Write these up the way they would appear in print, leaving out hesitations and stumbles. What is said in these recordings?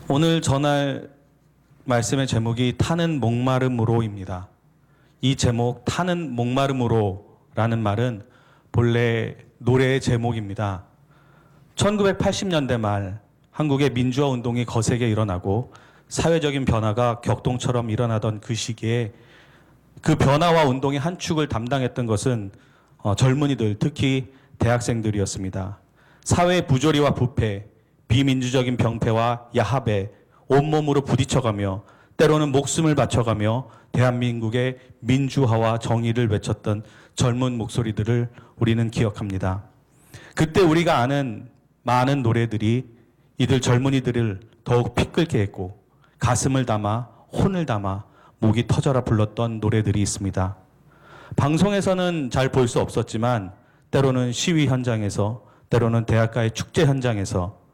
오늘 전할 말씀의 제목이 타는 목마름으로입니다. 이 제목 타는 목마름으로라는 말은 본래 노래의 제목입니다. 1980년대 말 한국의 민주화 운동이 거세게 일어나고 사회적인 변화가 격동처럼 일어나던 그 시기에 그 변화와 운동의 한 축을 담당했던 것은 젊은이들, 특히 대학생들이었습니다. 사회의 부조리와 부패, 비민주적인 병폐와 야합에 온몸으로 부딪혀가며 때로는 목숨을 바쳐가며 대한민국의 민주화와 정의를 외쳤던 젊은 목소리들을 우리는 기억합니다. 그때 우리가 아는 많은 노래들이 이들 젊은이들을 더욱 피 끓게 했고 가슴을 담아 혼을 담아 목이 터져라 불렀던 노래들이 있습니다. 방송에서는 잘 볼 수 없었지만 때로는 시위 현장에서 때로는 대학가의 축제 현장에서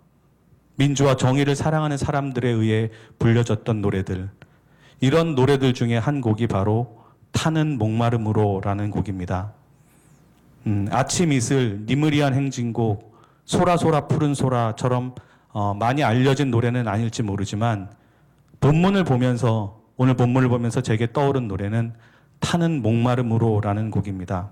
민주와 정의를 사랑하는 사람들에 의해 불려졌던 노래들, 이런 노래들 중에 한 곡이 바로 타는 목마름으로라는 곡입니다. 아침 이슬, 니무리안 행진곡, 소라소라 푸른 소라처럼 많이 알려진 노래는 아닐지 모르지만 오늘 본문을 보면서 제게 떠오른 노래는 타는 목마름으로라는 곡입니다.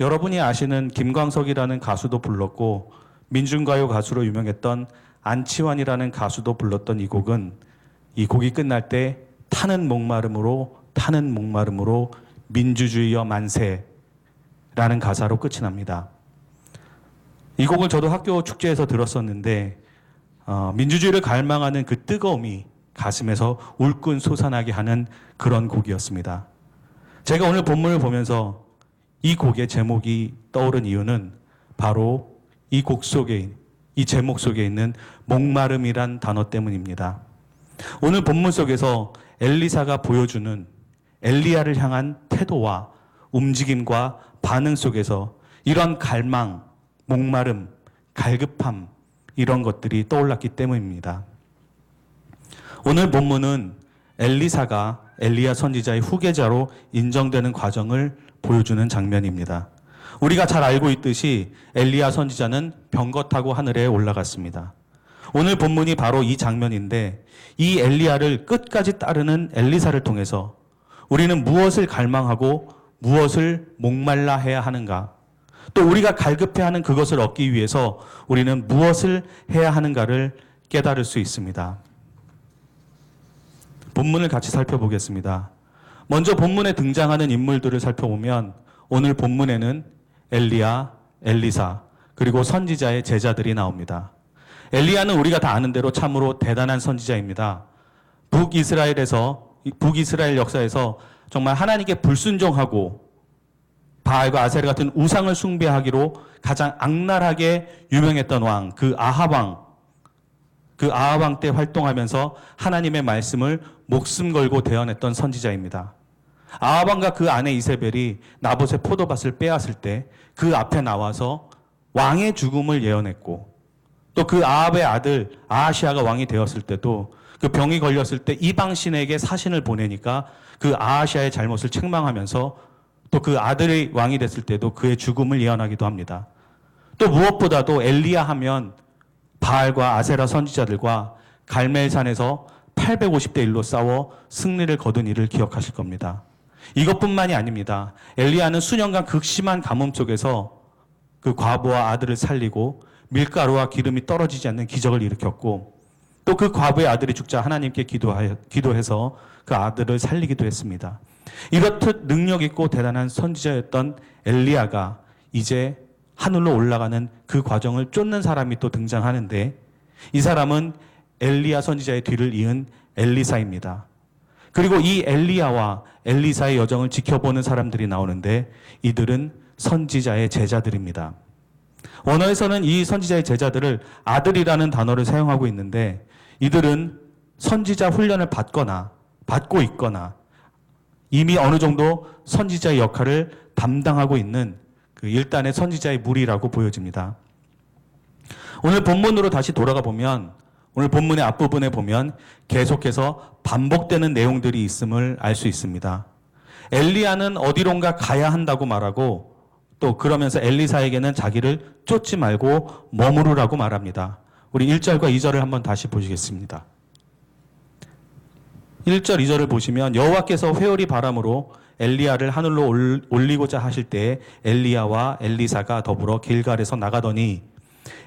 여러분이 아시는 김광석이라는 가수도 불렀고 민중가요 가수로 유명했던 안치환이라는 가수도 불렀던 이 곡이 끝날 때 타는 목마름으로 민주주의여 만세라는 가사로 끝이 납니다. 이 곡을 저도 학교 축제에서 들었었는데 민주주의를 갈망하는 그 뜨거움이 가슴에서 울끈 솟아나게 하는 그런 곡이었습니다. 제가 오늘 본문을 보면서 이 곡의 제목이 떠오른 이유는 바로 이 곡 속에, 이 제목 속에 있는 목마름이란 단어 때문입니다. 오늘 본문 속에서 엘리사가 보여주는 엘리야를 향한 태도와 움직임과 반응 속에서 이런 갈망, 목마름, 갈급함, 이런 것들이 떠올랐기 때문입니다. 오늘 본문은 엘리사가 엘리야 선지자의 후계자로 인정되는 과정을 보여주는 장면입니다. 우리가 잘 알고 있듯이 엘리야 선지자는 병거 타고 하늘에 올라갔습니다. 오늘 본문이 바로 이 장면인데 이 엘리야를 끝까지 따르는 엘리사를 통해서 우리는 무엇을 갈망하고 무엇을 목말라 해야 하는가, 또 우리가 갈급해하는 그것을 얻기 위해서 우리는 무엇을 해야 하는가를 깨달을 수 있습니다. 본문을 같이 살펴보겠습니다. 먼저 본문에 등장하는 인물들을 살펴보면 오늘 본문에는 엘리야, 엘리사, 그리고 선지자의 제자들이 나옵니다. 엘리야는 우리가 다 아는 대로 참으로 대단한 선지자입니다. 북이스라엘 역사에서 정말 하나님께 불순종하고 바알과 아세르 같은 우상을 숭배하기로 가장 악랄하게 유명했던 왕, 그 아합 왕 때 활동하면서 하나님의 말씀을 목숨 걸고 대언했던 선지자입니다. 아합 왕과 그 아내 이세벨이 나봇의 포도밭을 빼앗을 때 그 앞에 나와서 왕의 죽음을 예언했고, 또 그 아합의 아들 아하시아가 왕이 되었을 때도 그 병이 걸렸을 때 이방 신에게 사신을 보내니까 그 아하시아의 잘못을 책망하면서 또 그 아들의 왕이 됐을 때도 그의 죽음을 예언하기도 합니다. 또 무엇보다도 엘리야 하면 바알과 아세라 선지자들과 갈멜산에서 850대 1로 싸워 승리를 거둔 일을 기억하실 겁니다. 이것뿐만이 아닙니다. 엘리야는 수년간 극심한 가뭄 속에서 그 과부와 아들을 살리고 밀가루와 기름이 떨어지지 않는 기적을 일으켰고, 또 그 과부의 아들이 죽자 하나님께 기도해서 그 아들을 살리기도 했습니다. 이렇듯 능력 있고 대단한 선지자였던 엘리야가 이제 하늘로 올라가는 그 과정을 쫓는 사람이 또 등장하는데, 이 사람은 엘리야 선지자의 뒤를 이은 엘리사입니다. 그리고 이 엘리야와 엘리사의 여정을 지켜보는 사람들이 나오는데 이들은 선지자의 제자들입니다. 원어에서는 이 선지자의 제자들을 아들이라는 단어를 사용하고 있는데 이들은 선지자 훈련을 받고 있거나 이미 어느 정도 선지자의 역할을 담당하고 있는 그 일단의 선지자의 무리라고 보여집니다. 오늘 본문으로 다시 돌아가 보면 오늘 본문의 앞부분에 보면 계속해서 반복되는 내용들이 있음을 알 수 있습니다. 엘리야는 어디론가 가야 한다고 말하고 또 그러면서 엘리사에게는 자기를 쫓지 말고 머무르라고 말합니다. 우리 1절과 2절을 한번 다시 보시겠습니다. 1절, 2절을 보시면 여호와께서 회오리 바람으로 엘리야를 하늘로 올리고자 하실 때에 엘리야와 엘리사가 더불어 길갈에서 나가더니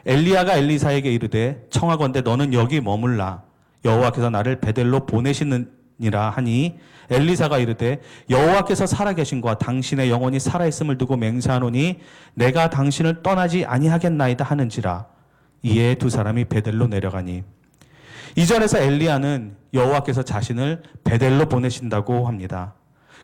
엘리야가 엘리사에게 이르되 청하건대 너는 여기 머물라 여호와께서 나를 베델로 보내시느니라 하니 엘리사가 이르되 여호와께서 살아계신과 당신의 영혼이 살아있음을 두고 맹세하노니 내가 당신을 떠나지 아니하겠나이다 하는지라. 이에 두 사람이 베델로 내려가니 2절에서 엘리야는 여호와께서 자신을 베델로 보내신다고 합니다.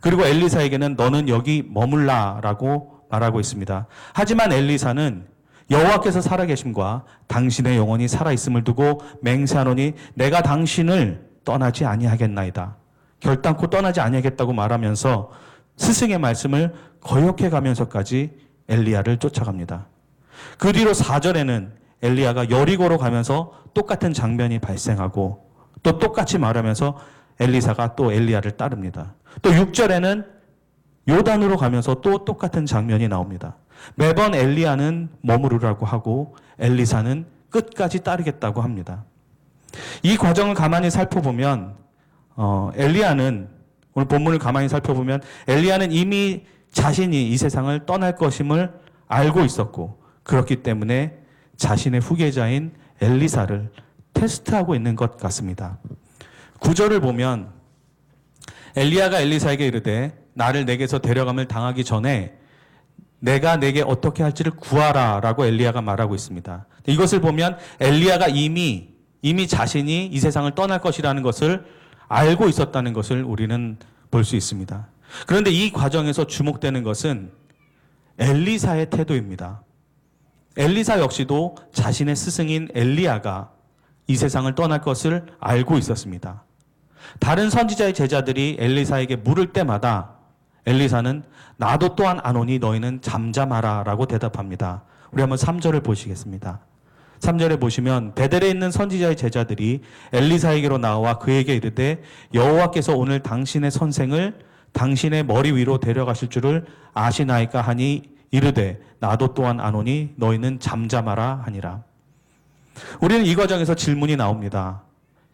그리고 엘리사에게는 너는 여기 머물라라고 말하고 있습니다. 하지만 엘리사는 여호와께서 살아계심과 당신의 영혼이 살아있음을 두고 맹세하노니 내가 당신을 떠나지 아니하겠나이다. 결단코 떠나지 아니하겠다고 말하면서 스승의 말씀을 거역해 가면서까지 엘리야를 쫓아갑니다. 그 뒤로 4절에는 엘리야가 여리고로 가면서 똑같은 장면이 발생하고 또 똑같이 말하면서 엘리사가 또 엘리야를 따릅니다. 또 6절에는 요단으로 가면서 또 똑같은 장면이 나옵니다. 매번 엘리야는 머무르라고 하고 엘리사는 끝까지 따르겠다고 합니다. 이 과정을 가만히 살펴보면 엘리야는 오늘 본문을 가만히 살펴보면 엘리야는 이미 자신이 이 세상을 떠날 것임을 알고 있었고 그렇기 때문에 자신의 후계자인 엘리사를 테스트하고 있는 것 같습니다. 9절을 보면 엘리야가 엘리사에게 이르되 나를 내게서 데려감을 당하기 전에 내가 내게 어떻게 할지를 구하라 라고 엘리야가 말하고 있습니다. 이것을 보면 엘리야가 이미 자신이 이 세상을 떠날 것이라는 것을 알고 있었다는 것을 우리는 볼 수 있습니다. 그런데 이 과정에서 주목되는 것은 엘리사의 태도입니다. 엘리사 역시도 자신의 스승인 엘리야가 이 세상을 떠날 것을 알고 있었습니다. 다른 선지자의 제자들이 엘리사에게 물을 때마다 엘리사는 나도 또한 안 오니 너희는 잠잠하라 라고 대답합니다. 우리 한번 3절을 보시겠습니다. 3절에 보시면 베델에 있는 선지자의 제자들이 엘리사에게로 나와 그에게 이르되 여호와께서 오늘 당신의 선생을 당신의 머리 위로 데려가실 줄을 아시나이까 하니 이르되 나도 또한 안 오니 너희는 잠잠하라 하니라. 우리는 이 과정에서 질문이 나옵니다.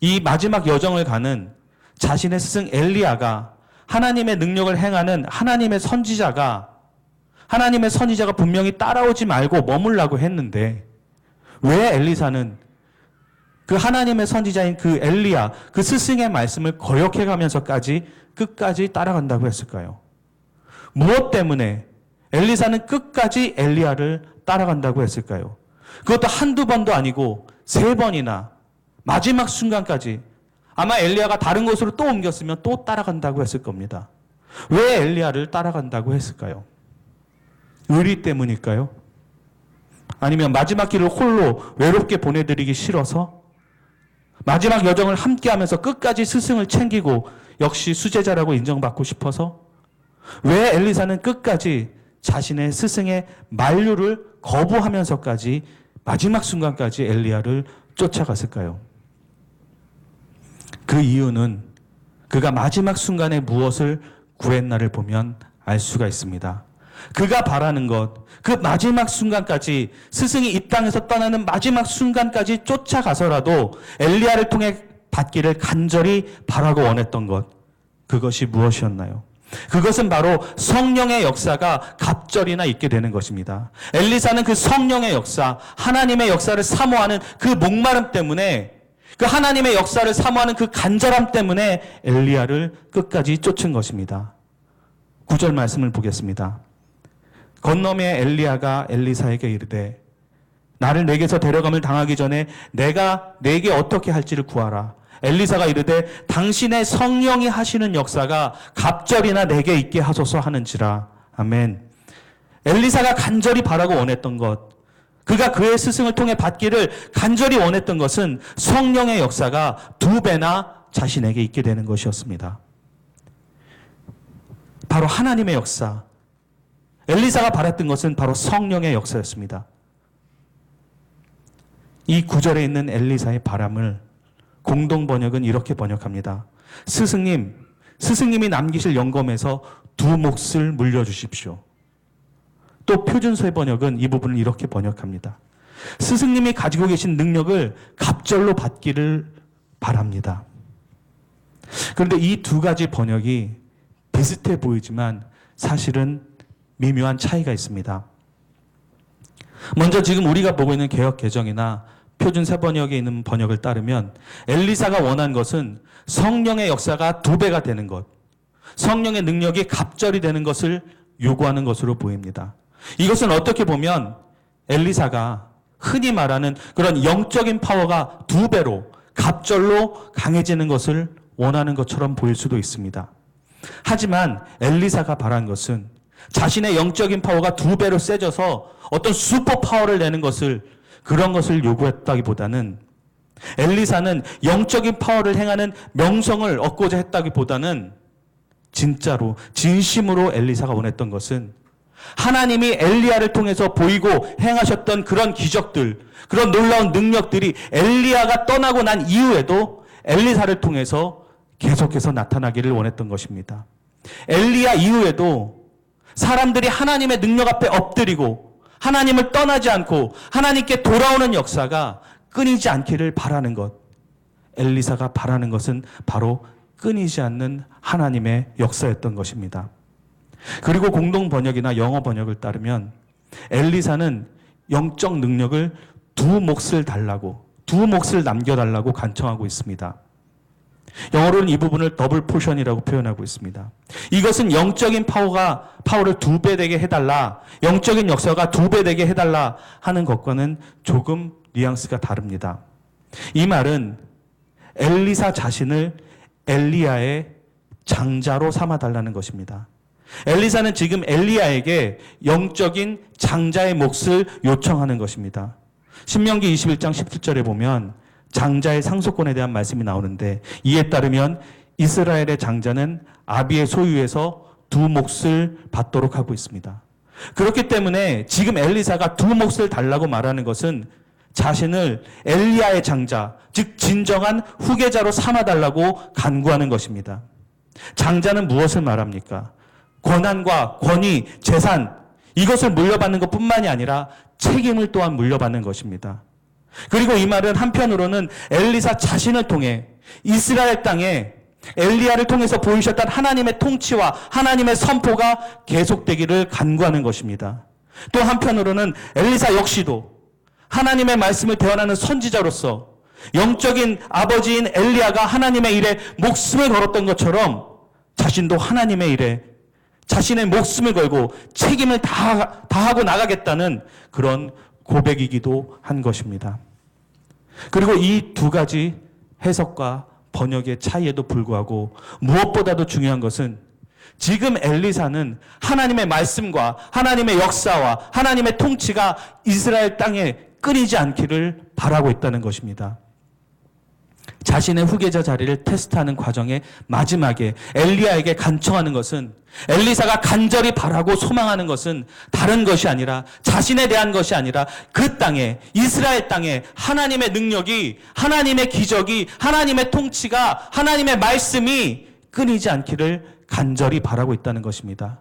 이 마지막 여정을 가는 자신의 스승 엘리야가 하나님의 능력을 행하는 하나님의 선지자가 분명히 따라오지 말고 머물라고 했는데 왜 엘리사는 그 하나님의 선지자인 그 엘리야, 그 스승의 말씀을 거역해 가면서까지 끝까지 따라간다고 했을까요? 무엇 때문에 엘리사는 끝까지 엘리야를 따라간다고 했을까요? 그것도 한두 번도 아니고 3번이나 마지막 순간까지 아마 엘리야가 다른 곳으로 또 옮겼으면 또 따라간다고 했을 겁니다. 왜 엘리야를 따라간다고 했을까요? 의리 때문일까요? 아니면 마지막 길을 홀로 외롭게 보내드리기 싫어서? 마지막 여정을 함께하면서 끝까지 스승을 챙기고 역시 수제자라고 인정받고 싶어서? 왜 엘리사는 끝까지 자신의 스승의 만류를 거부하면서까지 마지막 순간까지 엘리야를 쫓아갔을까요? 그 이유는 그가 마지막 순간에 무엇을 구했나를 보면 알 수가 있습니다. 그가 바라는 것, 그 마지막 순간까지 스승이 이 땅에서 떠나는 마지막 순간까지 쫓아가서라도 엘리야를 통해 받기를 간절히 바라고 원했던 것, 그것이 무엇이었나요? 그것은 바로 성령의 역사가 갑절이나 있게 되는 것입니다. 엘리사는 그 성령의 역사, 하나님의 역사를 사모하는 그 목마름 때문에, 그 하나님의 역사를 사모하는 그 간절함 때문에 엘리야를 끝까지 쫓은 것입니다. 9절 말씀을 보겠습니다. 건너매 엘리야가 엘리사에게 이르되 나를 내게서 데려감을 당하기 전에 내가 내게 어떻게 할지를 구하라. 엘리사가 이르되 당신의 성령이 하시는 역사가 갑절이나 내게 있게 하소서 하는지라. 아멘. 엘리사가 간절히 바라고 원했던 것, 그가 그의 스승을 통해 받기를 간절히 원했던 것은 성령의 역사가 2배나 자신에게 있게 되는 것이었습니다. 바로 하나님의 역사, 엘리사가 바랐던 것은 바로 성령의 역사였습니다. 이 9절에 있는 엘리사의 바람을 공동 번역은 이렇게 번역합니다. 스승님이 남기실 영검에서 2 몫을 물려주십시오. 또 표준서의 번역은 이 부분을 이렇게 번역합니다. 스승님이 가지고 계신 능력을 갑절로 받기를 바랍니다. 그런데 이 두 가지 번역이 비슷해 보이지만 사실은 미묘한 차이가 있습니다. 먼저 지금 우리가 보고 있는 개역 개정이나 표준 새번역에 있는 번역을 따르면 엘리사가 원한 것은 성령의 역사가 2배가 되는 것, 성령의 능력이 갑절이 되는 것을 요구하는 것으로 보입니다. 이것은 어떻게 보면 엘리사가 흔히 말하는 그런 영적인 파워가 2배로 갑절로 강해지는 것을 원하는 것처럼 보일 수도 있습니다. 하지만 엘리사가 바란 것은 자신의 영적인 파워가 2배로 세져서 어떤 슈퍼 파워를 내는 것을, 그런 것을 요구했다기보다는 엘리사는 영적인 파워를 행하는 명성을 얻고자 했다기보다는 진짜로 진심으로 엘리사가 원했던 것은 하나님이 엘리야를 통해서 보이고 행하셨던 그런 기적들, 그런 놀라운 능력들이 엘리야가 떠나고 난 이후에도 엘리사를 통해서 계속해서 나타나기를 원했던 것입니다. 엘리야 이후에도 사람들이 하나님의 능력 앞에 엎드리고 하나님을 떠나지 않고 하나님께 돌아오는 역사가 끊이지 않기를 바라는 것, 엘리사가 바라는 것은 바로 끊이지 않는 하나님의 역사였던 것입니다. 그리고 공동 번역이나 영어 번역을 따르면 엘리사는 영적 능력을 2 몫을 달라고, 2 몫을 남겨달라고 간청하고 있습니다. 영어로는 이 부분을 더블 포션이라고 표현하고 있습니다. 이것은 영적인 파워를 2배 되게 해달라, 영적인 역사가 2배 되게 해달라 하는 것과는 조금 뉘앙스가 다릅니다. 이 말은 엘리사 자신을 엘리야의 장자로 삼아달라는 것입니다. 엘리사는 지금 엘리야에게 영적인 장자의 몫을 요청하는 것입니다. 신명기 21장 17절에 보면 장자의 상속권에 대한 말씀이 나오는데, 이에 따르면 이스라엘의 장자는 아비의 소유에서 2 몫을 받도록 하고 있습니다. 그렇기 때문에 지금 엘리사가 2 몫을 달라고 말하는 것은 자신을 엘리야의 장자, 즉 진정한 후계자로 삼아달라고 간구하는 것입니다. 장자는 무엇을 말합니까? 권한과 권위, 재산, 이것을 물려받는 것뿐만이 아니라 책임을 또한 물려받는 것입니다. 그리고 이 말은 한편으로는 엘리사 자신을 통해 이스라엘 땅에 엘리야를 통해서 보이셨던 하나님의 통치와 하나님의 선포가 계속되기를 간구하는 것입니다. 또 한편으로는 엘리사 역시도 하나님의 말씀을 대언하는 선지자로서 영적인 아버지인 엘리야가 하나님의 일에 목숨을 걸었던 것처럼 자신도 하나님의 일에 자신의 목숨을 걸고 책임을 다하고 나가겠다는 그런 고백이기도 한 것입니다. 그리고 이 2 가지 해석과 번역의 차이에도 불구하고 무엇보다도 중요한 것은 지금 엘리사는 하나님의 말씀과 하나님의 역사와 하나님의 통치가 이스라엘 땅에 끊이지 않기를 바라고 있다는 것입니다. 자신의 후계자 자리를 테스트하는 과정의 마지막에 엘리야에게 간청하는 것은, 엘리사가 간절히 바라고 소망하는 것은 다른 것이 아니라, 자신에 대한 것이 아니라 그 땅에, 이스라엘 땅에 하나님의 능력이, 하나님의 기적이, 하나님의 통치가, 하나님의 말씀이 끊이지 않기를 간절히 바라고 있다는 것입니다.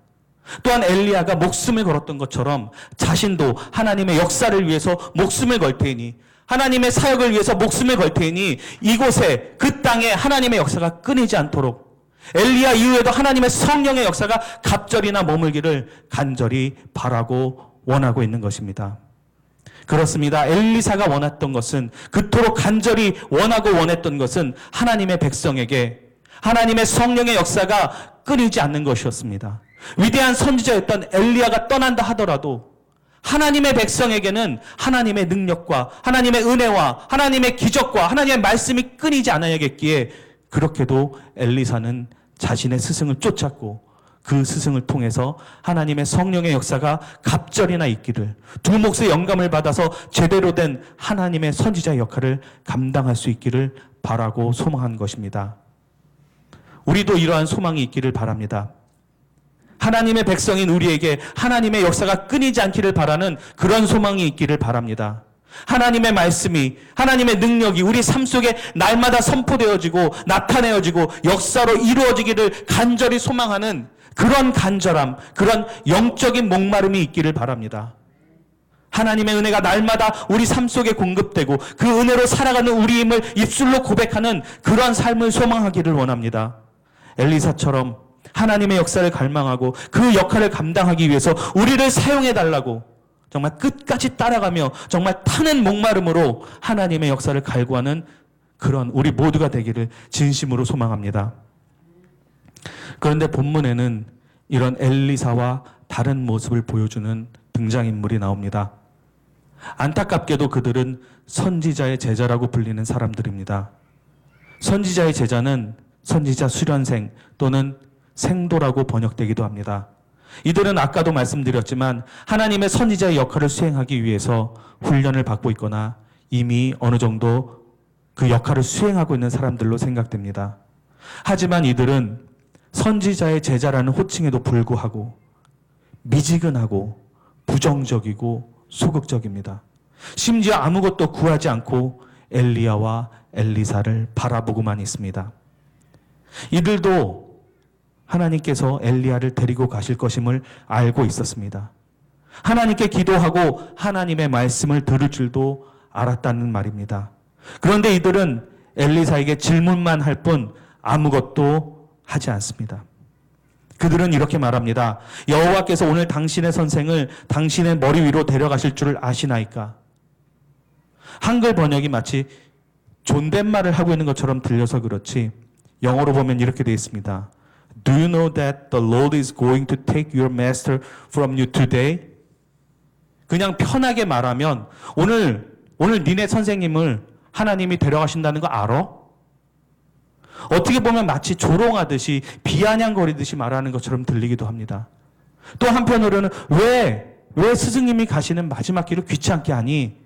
또한 엘리야가 목숨을 걸었던 것처럼 자신도 하나님의 역사를 위해서 목숨을 걸 테니, 하나님의 사역을 위해서 목숨을 걸 테니 이곳에, 그 땅에 하나님의 역사가 끊이지 않도록 엘리야 이후에도 하나님의 성령의 역사가 갑절이나 머물기를 간절히 바라고 원하고 있는 것입니다. 그렇습니다. 엘리사가 원했던 것은, 그토록 간절히 원하고 원했던 것은 하나님의 백성에게 하나님의 성령의 역사가 끊이지 않는 것이었습니다. 위대한 선지자였던 엘리야가 떠난다 하더라도 하나님의 백성에게는 하나님의 능력과 하나님의 은혜와 하나님의 기적과 하나님의 말씀이 끊이지 않아야겠기에, 그렇게도 엘리사는 자신의 스승을 쫓았고 그 스승을 통해서 하나님의 성령의 역사가 갑절이나 있기를, 2 몫의 영감을 받아서 제대로 된 하나님의 선지자의 역할을 감당할 수 있기를 바라고 소망한 것입니다. 우리도 이러한 소망이 있기를 바랍니다. 하나님의 백성인 우리에게 하나님의 역사가 끊이지 않기를 바라는 그런 소망이 있기를 바랍니다. 하나님의 말씀이, 하나님의 능력이 우리 삶 속에 날마다 선포되어지고 나타내어지고 역사로 이루어지기를 간절히 소망하는 그런 간절함, 그런 영적인 목마름이 있기를 바랍니다. 하나님의 은혜가 날마다 우리 삶 속에 공급되고 그 은혜로 살아가는 우리임을 입술로 고백하는 그런 삶을 소망하기를 원합니다. 엘리사처럼 하나님의 역사를 갈망하고 그 역할을 감당하기 위해서 우리를 사용해달라고 정말 끝까지 따라가며 정말 타는 목마름으로 하나님의 역사를 갈구하는 그런 우리 모두가 되기를 진심으로 소망합니다. 그런데 본문에는 이런 엘리사와 다른 모습을 보여주는 등장인물이 나옵니다. 안타깝게도 그들은 선지자의 제자라고 불리는 사람들입니다. 선지자의 제자는 선지자 수련생 또는 생도라고 번역되기도 합니다. 이들은 아까도 말씀드렸지만 하나님의 선지자의 역할을 수행하기 위해서 훈련을 받고 있거나 이미 어느 정도 그 역할을 수행하고 있는 사람들로 생각됩니다. 하지만 이들은 선지자의 제자라는 호칭에도 불구하고 미지근하고 부정적이고 소극적입니다. 심지어 아무것도 구하지 않고 엘리야와 엘리사를 바라보고만 있습니다. 이들도 하나님께서 엘리야를 데리고 가실 것임을 알고 있었습니다. 하나님께 기도하고 하나님의 말씀을 들을 줄도 알았다는 말입니다. 그런데 이들은 엘리사에게 질문만 할 뿐 아무것도 하지 않습니다. 그들은 이렇게 말합니다. 여호와께서 오늘 당신의 선생을 당신의 머리 위로 데려가실 줄을 아시나이까? 한글 번역이 마치 존댓말을 하고 있는 것처럼 들려서 그렇지 영어로 보면 이렇게 되어 있습니다. Do you know that the Lord is going to take your master from you today? 그냥 편하게 말하면 오늘 니네 선생님을 하나님이 데려가신다는 거 알아? 어떻게 보면 마치 조롱하듯이 비아냥거리듯이 말하는 것처럼 들리기도 합니다. 또 한편으로는 왜 스승님이 가시는 마지막 길을 귀찮게 하니?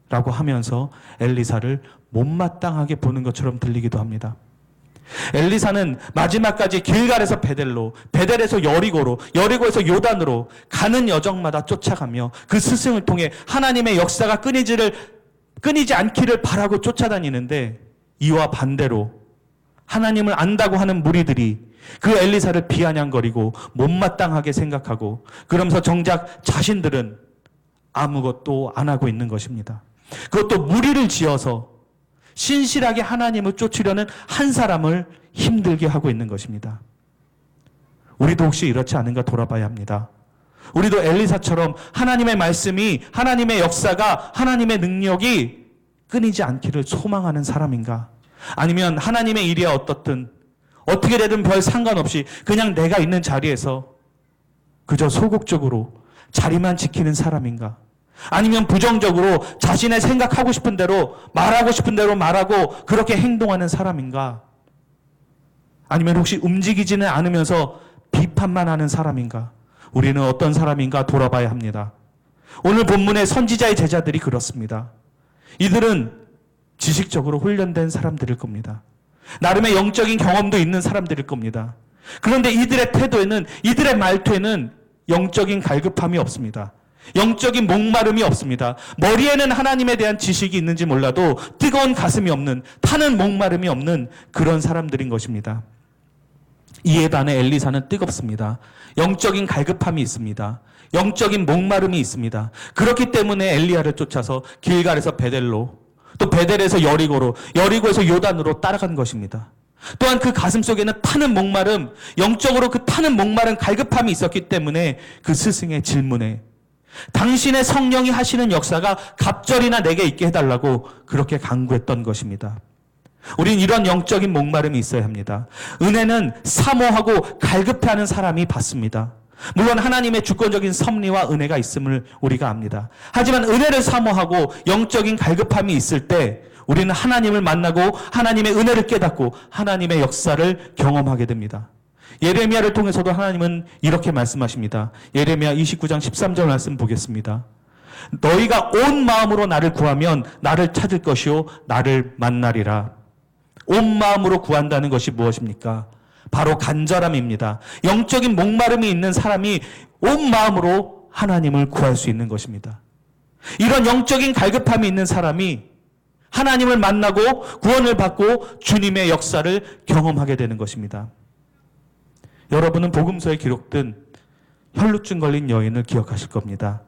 라고 하면서 엘리사를 못마땅하게 보는 것처럼 들리기도 합니다. 엘리사는 마지막까지 길갈에서 베델로, 베델에서 여리고로, 여리고에서 요단으로 가는 여정마다 쫓아가며 그 스승을 통해 하나님의 역사가 끊이지 않기를 바라고 쫓아다니는데 이와 반대로 하나님을 안다고 하는 무리들이 그 엘리사를 비아냥거리고 못마땅하게 생각하고 그러면서 정작 자신들은 아무것도 안 하고 있는 것입니다. 그것도 무리를 지어서 신실하게 하나님을 쫓으려는 한 사람을 힘들게 하고 있는 것입니다. 우리도 혹시 이렇지 않은가 돌아봐야 합니다. 우리도 엘리사처럼 하나님의 말씀이, 하나님의 역사가, 하나님의 능력이 끊이지 않기를 소망하는 사람인가? 아니면 하나님의 일이야 어떻든 어떻게 되든 별 상관없이 그냥 내가 있는 자리에서 그저 소극적으로 자리만 지키는 사람인가? 아니면 부정적으로 자신의 생각하고 싶은 대로 말하고 싶은 대로 말하고 그렇게 행동하는 사람인가? 아니면 혹시 움직이지는 않으면서 비판만 하는 사람인가? 우리는 어떤 사람인가 돌아봐야 합니다. 오늘 본문의 선지자의 제자들이 그렇습니다. 이들은 지식적으로 훈련된 사람들일 겁니다. 나름의 영적인 경험도 있는 사람들일 겁니다. 그런데 이들의 태도에는, 이들의 말투에는 영적인 갈급함이 없습니다. 영적인 목마름이 없습니다. 머리에는 하나님에 대한 지식이 있는지 몰라도 뜨거운 가슴이 없는, 타는 목마름이 없는 그런 사람들인 것입니다. 이에 반해 엘리사는 뜨겁습니다. 영적인 갈급함이 있습니다. 영적인 목마름이 있습니다. 그렇기 때문에 엘리야를 쫓아서 길갈에서 베델로, 또 베델에서 여리고로, 여리고에서 요단으로 따라간 것입니다. 또한 그 가슴 속에는 타는 목마름, 영적으로 그 타는 목마른 갈급함이 있었기 때문에 그 스승의 질문에 당신의 성령이 하시는 역사가 갑절이나 내게 있게 해달라고 그렇게 간구했던 것입니다. 우린 이런 영적인 목마름이 있어야 합니다. 은혜는 사모하고 갈급해하는 사람이 받습니다. 물론 하나님의 주권적인 섭리와 은혜가 있음을 우리가 압니다. 하지만 은혜를 사모하고 영적인 갈급함이 있을 때 우리는 하나님을 만나고 하나님의 은혜를 깨닫고 하나님의 역사를 경험하게 됩니다. 예레미야를 통해서도 하나님은 이렇게 말씀하십니다. 예레미야 29장 13절 말씀 보겠습니다. 너희가 온 마음으로 나를 구하면 나를 찾을 것이요 나를 만나리라. 온 마음으로 구한다는 것이 무엇입니까? 바로 간절함입니다. 영적인 목마름이 있는 사람이 온 마음으로 하나님을 구할 수 있는 것입니다. 이런 영적인 갈급함이 있는 사람이 하나님을 만나고 구원을 받고 주님의 역사를 경험하게 되는 것입니다. 여러분은 복음서에 기록된 혈루증 걸린 여인을 기억하실 겁니다.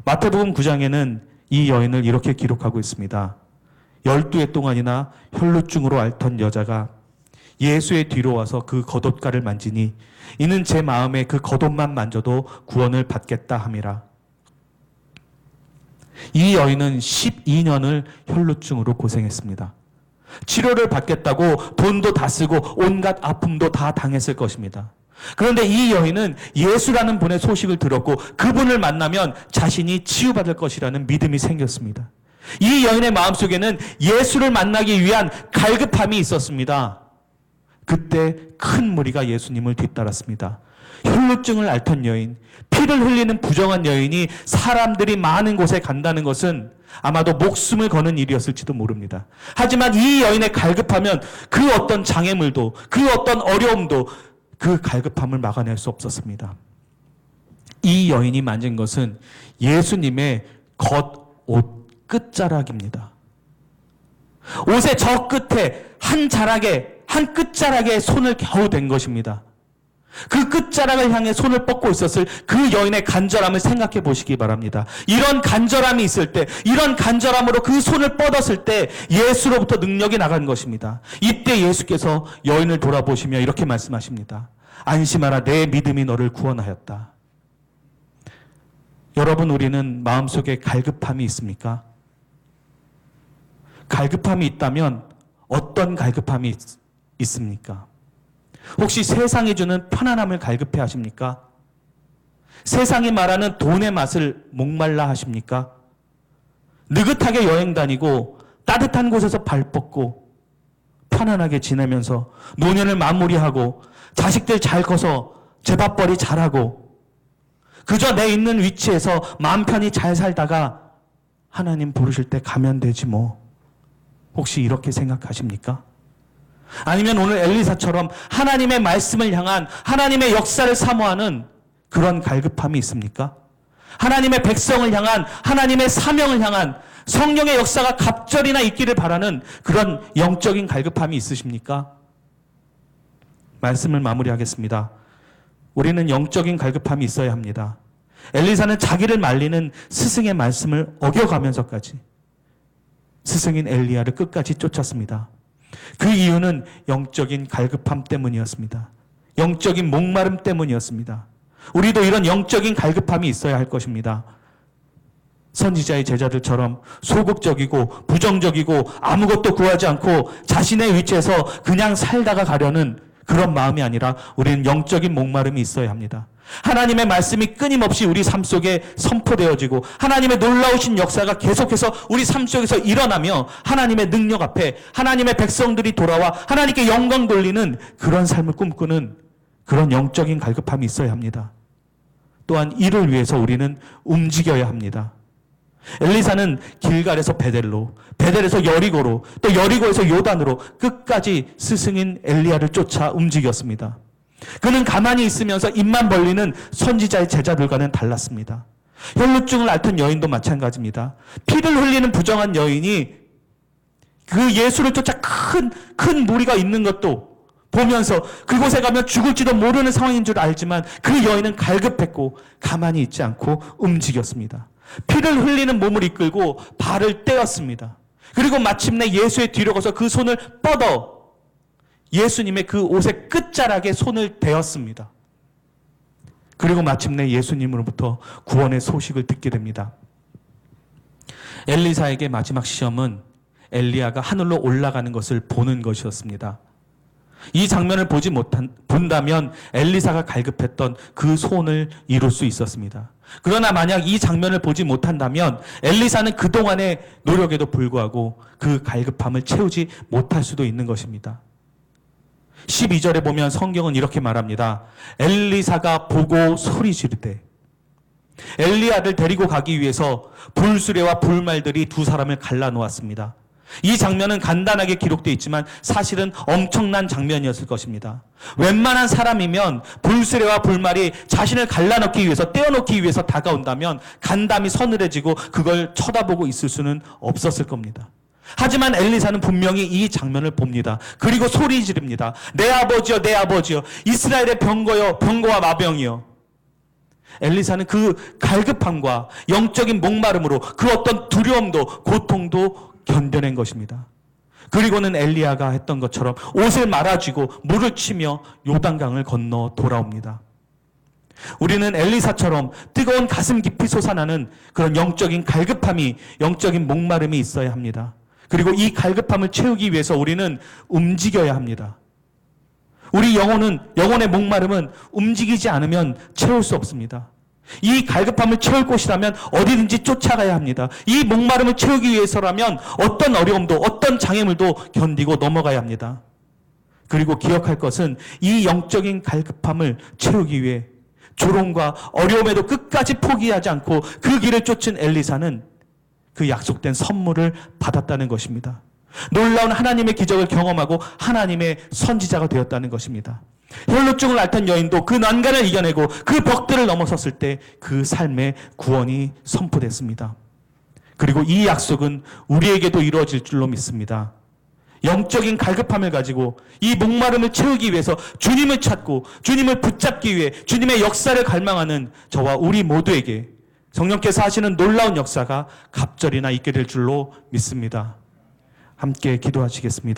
마태복음 9장에는 이 여인을 이렇게 기록하고 있습니다. 12해 동안이나 혈루증으로 앓던 여자가 예수의 뒤로 와서 그 겉옷가를 만지니 이는 제 마음에 그 겉옷만 만져도 구원을 받겠다 함이라. 이 여인은 12년을 혈루증으로 고생했습니다. 치료를 받겠다고 돈도 다 쓰고 온갖 아픔도 다 당했을 것입니다. 그런데 이 여인은 예수라는 분의 소식을 들었고 그분을 만나면 자신이 치유받을 것이라는 믿음이 생겼습니다. 이 여인의 마음속에는 예수를 만나기 위한 갈급함이 있었습니다. 그때 큰 무리가 예수님을 뒤따랐습니다. 혈루증을 앓던 여인, 피를 흘리는 부정한 여인이 사람들이 많은 곳에 간다는 것은 아마도 목숨을 거는 일이었을지도 모릅니다. 하지만 이 여인의 갈급하면 그 어떤 장애물도, 그 어떤 어려움도 그 갈급함을 막아낼 수 없었습니다. 이 여인이 만진 것은 예수님의 겉옷 끝자락입니다. 옷의 저 끝에 한 끝자락에 손을 겨우 댄 것입니다. 그 끝자락을 향해 손을 뻗고 있었을 그 여인의 간절함을 생각해 보시기 바랍니다. 이런 간절함이 있을 때, 이런 간절함으로 그 손을 뻗었을 때 예수로부터 능력이 나간 것입니다. 이때 예수께서 여인을 돌아보시며 이렇게 말씀하십니다. 안심하라, 내 믿음이 너를 구원하였다. 여러분, 우리는 마음속에 갈급함이 있습니까? 갈급함이 있다면 어떤 갈급함이 있습니까? 혹시 세상이 주는 편안함을 갈급해 하십니까? 세상이 말하는 돈의 맛을 목말라 하십니까? 느긋하게 여행 다니고 따뜻한 곳에서 발 뻗고 편안하게 지내면서 노년을 마무리하고 자식들 잘 커서 재밥벌이 잘하고 그저 내 있는 위치에서 마음 편히 잘 살다가 하나님 부르실 때 가면 되지 뭐. 혹시 이렇게 생각하십니까? 아니면 오늘 엘리사처럼 하나님의 말씀을 향한 하나님의 역사를 사모하는 그런 갈급함이 있습니까? 하나님의 백성을 향한 하나님의 사명을 향한 성령의 역사가 갑절이나 있기를 바라는 그런 영적인 갈급함이 있으십니까? 말씀을 마무리하겠습니다. 우리는 영적인 갈급함이 있어야 합니다. 엘리사는 자기를 말리는 스승의 말씀을 어겨가면서까지 스승인 엘리야를 끝까지 쫓았습니다. 그 이유는 영적인 갈급함 때문이었습니다. 영적인 목마름 때문이었습니다. 우리도 이런 영적인 갈급함이 있어야 할 것입니다. 선지자의 제자들처럼 소극적이고 부정적이고 아무것도 구하지 않고 자신의 위치에서 그냥 살다가 가려는 그런 마음이 아니라 우리는 영적인 목마름이 있어야 합니다. 하나님의 말씀이 끊임없이 우리 삶 속에 선포되어지고 하나님의 놀라우신 역사가 계속해서 우리 삶 속에서 일어나며 하나님의 능력 앞에 하나님의 백성들이 돌아와 하나님께 영광 돌리는 그런 삶을 꿈꾸는 그런 영적인 갈급함이 있어야 합니다. 또한 이를 위해서 우리는 움직여야 합니다. 엘리사는 길갈에서 베델로, 베델에서 여리고로, 또 여리고에서 요단으로 끝까지 스승인 엘리야를 쫓아 움직였습니다. 그는 가만히 있으면서 입만 벌리는 선지자의 제자들과는 달랐습니다. 혈루증을 앓던 여인도 마찬가지입니다. 피를 흘리는 부정한 여인이 그 예수를 쫓아 큰 무리가 있는 것도 보면서 그곳에 가면 죽을지도 모르는 상황인 줄 알지만 그 여인은 갈급했고 가만히 있지 않고 움직였습니다. 피를 흘리는 몸을 이끌고 발을 떼었습니다. 그리고 마침내 예수의 뒤로 가서 그 손을 뻗어 예수님의 그 옷의 끝자락에 손을 대었습니다. 그리고 마침내 예수님으로부터 구원의 소식을 듣게 됩니다. 엘리사에게 마지막 시험은 엘리야가 하늘로 올라가는 것을 보는 것이었습니다. 이 장면을 본다면 엘리사가 갈급했던 그 소원을 이룰 수 있었습니다. 그러나 만약 이 장면을 보지 못한다면 엘리사는 그동안의 노력에도 불구하고 그 갈급함을 채우지 못할 수도 있는 것입니다. 12절에 보면 성경은 이렇게 말합니다. 엘리사가 보고 소리 지르되 엘리야를 데리고 가기 위해서 불수레와 불말들이 두 사람을 갈라놓았습니다. 이 장면은 간단하게 기록되어 있지만 사실은 엄청난 장면이었을 것입니다. 웬만한 사람이면 불수레와 불말이 자신을 갈라놓기 위해서 떼어놓기 위해서 다가온다면 간담이 서늘해지고 그걸 쳐다보고 있을 수는 없었을 겁니다. 하지만 엘리사는 분명히 이 장면을 봅니다. 그리고 소리 지릅니다. 내 아버지여, 내 아버지여, 이스라엘의 병거여, 병거와 마병이여. 엘리사는 그 갈급함과 영적인 목마름으로 그 어떤 두려움도 고통도 견뎌낸 것입니다. 그리고는 엘리야가 했던 것처럼 옷을 말아쥐고 물을 치며 요단강을 건너 돌아옵니다. 우리는 엘리사처럼 뜨거운 가슴 깊이 솟아나는 그런 영적인 갈급함이, 영적인 목마름이 있어야 합니다. 그리고 이 갈급함을 채우기 위해서 우리는 움직여야 합니다. 우리 영혼의 목마름은 움직이지 않으면 채울 수 없습니다. 이 갈급함을 채울 곳이라면 어디든지 쫓아가야 합니다. 이 목마름을 채우기 위해서라면 어떤 어려움도, 어떤 장애물도 견디고 넘어가야 합니다. 그리고 기억할 것은 이 영적인 갈급함을 채우기 위해 조롱과 어려움에도 끝까지 포기하지 않고 그 길을 쫓은 엘리사는 그 약속된 선물을 받았다는 것입니다. 놀라운 하나님의 기적을 경험하고 하나님의 선지자가 되었다는 것입니다. 혈루증을 앓던 여인도 그 난간을 이겨내고 그 벽들을 넘어섰을 때 그 삶의 구원이 선포됐습니다. 그리고 이 약속은 우리에게도 이루어질 줄로 믿습니다. 영적인 갈급함을 가지고 이 목마름을 채우기 위해서 주님을 찾고 주님을 붙잡기 위해 주님의 역사를 갈망하는 저와 우리 모두에게 성령께서 하시는 놀라운 역사가 갑절이나 있게 될 줄로 믿습니다. 함께 기도하시겠습니다.